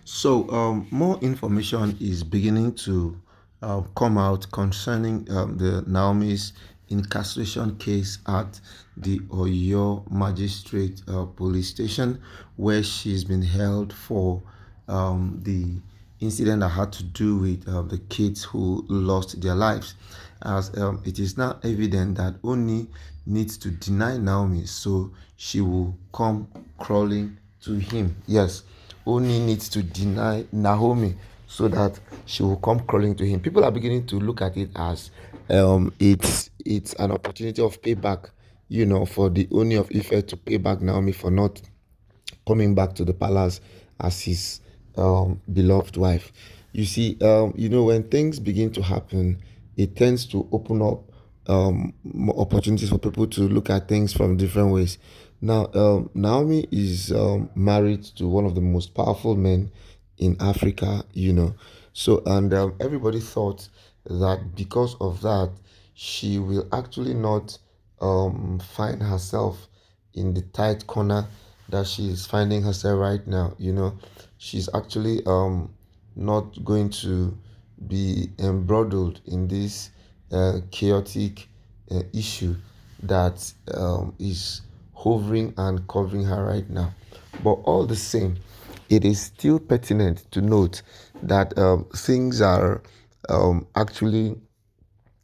So, more information is beginning to come out concerning the Naomi's incarceration case at the Oyo Magistrate Police Station, where she's been held for the incident that had to do with the kids who lost their lives. As it is now evident that Ooni needs to deny Naomi, so she will come crawling to him. Yes, Ooni needs to deny Naomi so that she will come crawling to him. People are beginning to look at it as it's an opportunity of payback, for the Ooni of Ife to pay back Naomi for not coming back to the palace as his beloved wife. You see, when things begin to happen, it tends to open up more opportunities for people to look at things from different ways. Now, Naomi is married to one of the most powerful men in Africa, So, and everybody thought that because of that, she will actually not find herself in the tight corner that she is finding herself right now. She's actually not going to be embroiled in this chaotic issue that is hovering and covering her right now. But all the same, it is still pertinent to note that things are actually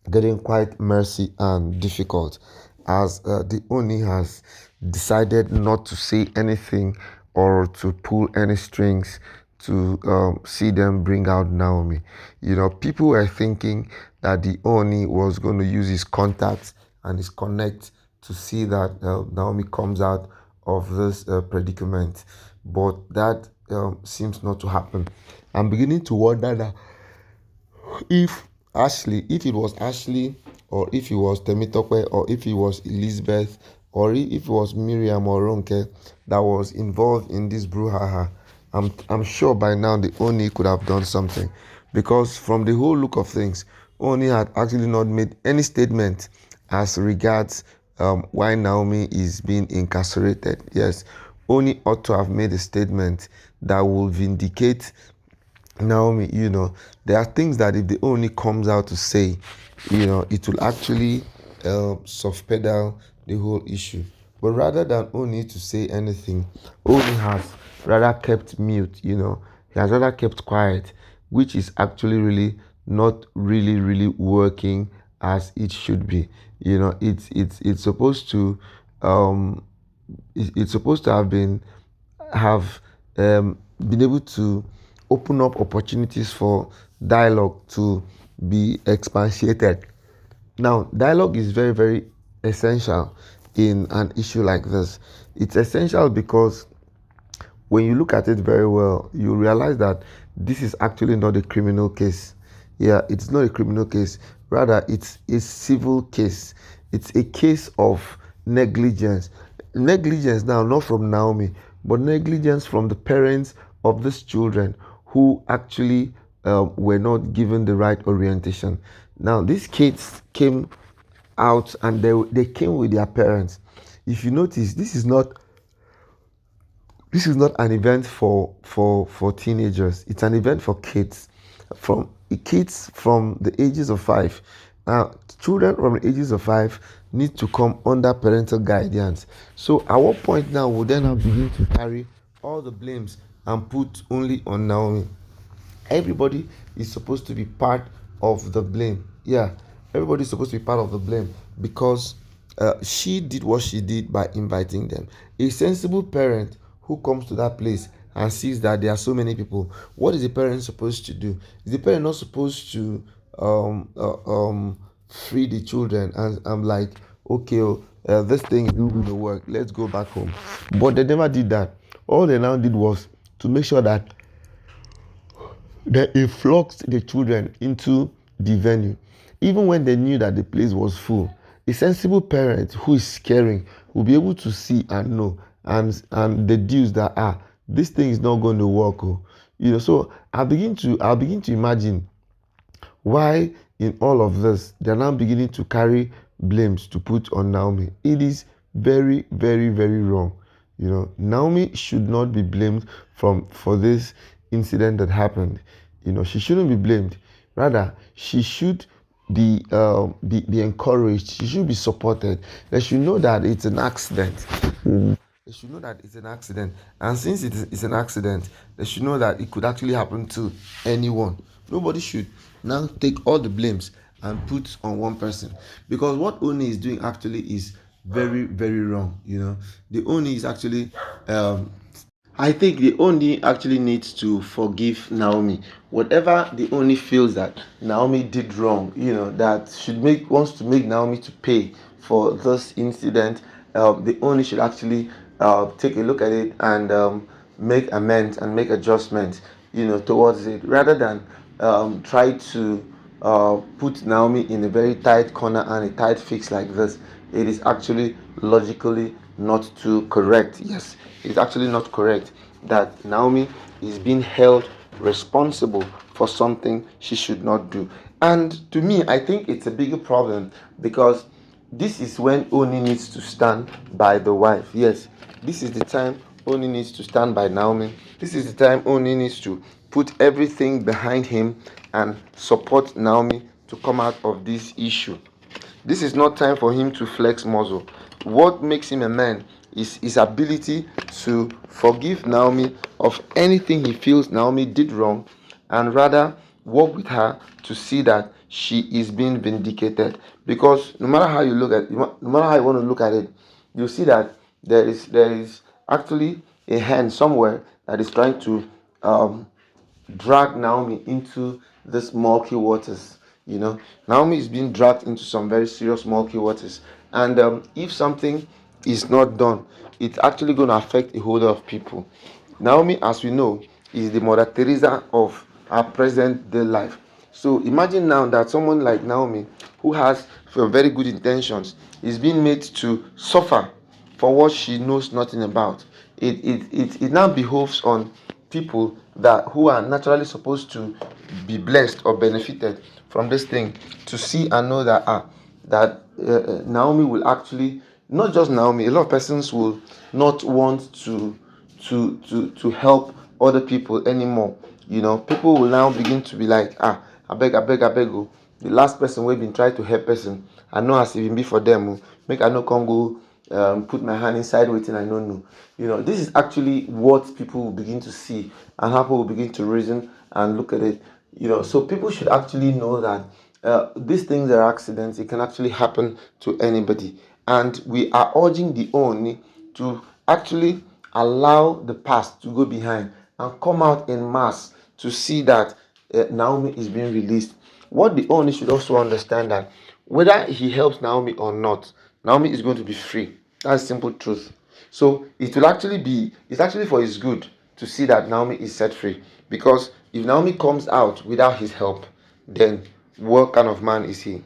getting quite messy and difficult as the Oni has decided not to say anything or to pull any strings to see them bring out Naomi. People were thinking that the Oni was going to use his contacts and his connect to see that Naomi comes out of this predicament, but that seems not to happen. I'm beginning to wonder that if it was Ashley, or if it was Temitope, or if it was Elizabeth, or if it was Miriam or Ronke that was involved in this brouhaha, I'm sure by now the Oni could have done something, because from the whole look of things, Oni had actually not made any statement as regards why Naomi is being incarcerated. Yes, Oni ought to have made a statement that will vindicate Naomi. There are things that if the Oni comes out to say, it will actually soft pedal the whole issue. But rather than Oni to say anything, Oni has rather kept mute, he has rather kept quiet, which is actually really not really working as it should be. It's supposed to um it's supposed to have been able to open up opportunities for dialogue to be expatiated. Now, dialogue is very, very essential in an issue like this. It's essential because when you look at it very well, you realize that this is actually not a criminal case. Yeah, it's not a criminal case. Rather, it's a civil case. It's a case of negligence. Negligence now, not from Naomi, but negligence from the parents of these children who actually were not given the right orientation. Now, these kids came out and they came with their parents. If you notice, this is not an event for teenagers. It's an event for kids from the ages of 5. Now, children from the ages of 5 need to come under parental guidance. So at what point now will then have begin to carry all the blames and put only on Naomi? Everybody is supposed to be part of the blame. Yeah, everybody is supposed to be part of the blame because she did what she did by inviting them. A sensible parent who comes to that place and sees that there are so many people, what is the parent supposed to do? Is the parent not supposed to free the children? And I'm like, okay, this thing is not going to work. Let's go back home. But they never did that. All they now did was to make sure that they influxed the children into the venue, even when they knew that the place was full. A sensible parent who is caring will be able to see and know and deduce that this thing is not going to work. Oh. So I begin to imagine why in all of this they're now beginning to carry blames to put on Naomi. It is very, very, very wrong. Naomi should not be blamed for this incident that happened, she shouldn't be blamed. Rather, she should be encouraged. She should be supported. They should know that it's an accident. They should know that it's an accident. And since it's an accident, they should know that it could actually happen to anyone. Nobody should now take all the blames and put on one person. Because what Oni is doing actually is very, very wrong. The Oni is actually I think the Oni actually needs to forgive Naomi. Whatever the Oni feels that Naomi did wrong, that should make wants to make Naomi to pay for this incident, the Oni should actually take a look at it and make amends and make adjustments, towards it, rather than try to put Naomi in a very tight corner and a tight fix like this. It is actually logically not too correct. Yes, it's actually not correct that Naomi is being held responsible for something she should not do. And to me, I think it's a bigger problem because this is when Oni needs to stand by the wife. Yes, this is the time Oni needs to stand by Naomi. This is the time Oni needs to put everything behind him and support Naomi to come out of this issue. This is not time for him to flex muscle. What makes him a man is his ability to forgive Naomi of anything he feels Naomi did wrong and rather work with her to see that she is being vindicated. Because no matter how you look at it, no matter how you want to look at it, you see that there is actually a hand somewhere that is trying to drag Naomi into this murky waters. Naomi is being dragged into some very serious murky waters, and if something is not done, it's actually going to affect a whole lot of people. Naomi, as we know, is the Mother Teresa of our present day life. So imagine now that someone like Naomi, who has very good intentions, is being made to suffer for what she knows nothing about. It now behoves on people that who are naturally supposed to be blessed or benefited from this thing to see and know that Naomi will actually, not just Naomi, a lot of persons will not want to help other people anymore. People will now begin to be like, I beg oh, the last person we've been trying to help person, I know as even be for them oh, make I no come go put my hand inside waiting I don't know. This is actually what people will begin to see and how people will begin to reason and look at it. So people should actually know that these things are accidents. It can actually happen to anybody, and we are urging the Oni to actually allow the past to go behind and come out in mass to see that Naomi is being released. What the Oni should also understand that whether he helps Naomi or not, Naomi is going to be free. That's simple truth. So it's actually for his good to see that Naomi is set free. Because if Naomi comes out without his help, then what kind of man is he?